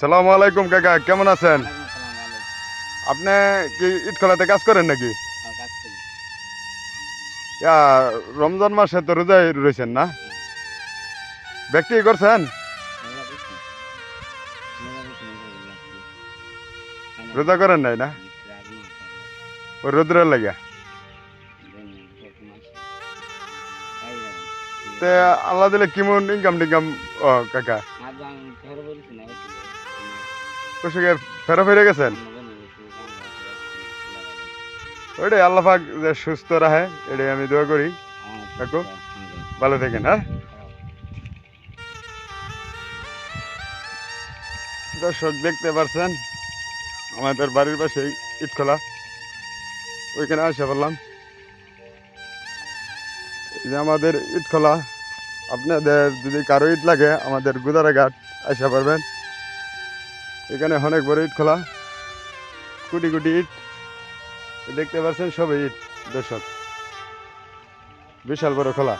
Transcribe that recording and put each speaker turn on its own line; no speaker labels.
সালামু আলাইকুম কাকা, কেমন আছেন?
ওয়ালাইকুম আসসালাম, ভালো।
আপনি কি ইটখলাতে কাজ করেন নাকি?
কাজ করি।
ইয়া, রমজান মাসে তো রোজায় রয়েছেন না?
হ্যাঁ,
ব্যক্তি করছেন?
রোজা করছি। রোজা করছি না, রোজা লাগছি। খাইলাম
রোজা করেন নাই না?
রাগ না করলে।
ওই রোদ্রের লাগিয়া।
দেন সব মাসে। খাই যাবেন।
তে আল্লাহ দিলে কেমন ইনকাম টিনকাম? ও কাকা,
আজ আমি ফেরো বলেছি না হয়েছিল।
কুশিকে ফেরা ফিরে গেছেন?
আমরা বনে গেছি, আমরা যাচ্ছি লাগালাম।
ওইটাই আল্লাহ পাক যে সুস্থ রাখে, এটাই আমি দোয়া করি। কাকু,
আচ্ছা,
ভালো থাকেন। হ্যাঁ, দর্শক দেখতে পারছেন আমাদের বাড়ির পাশেই ইটখলা, ওইখানে আসা বললাম যে আমাদের ইটখলা। আপনাদের যদি কারো ইট লাগে আমাদের গুদারাঘাট আসা পারবেন। এখানে অনেক বড় ইট খোলা, কোটি কোটি ইট দেখতে পাচ্ছেন, সবই ইট। দর্শক, বিশাল বড় খোলা।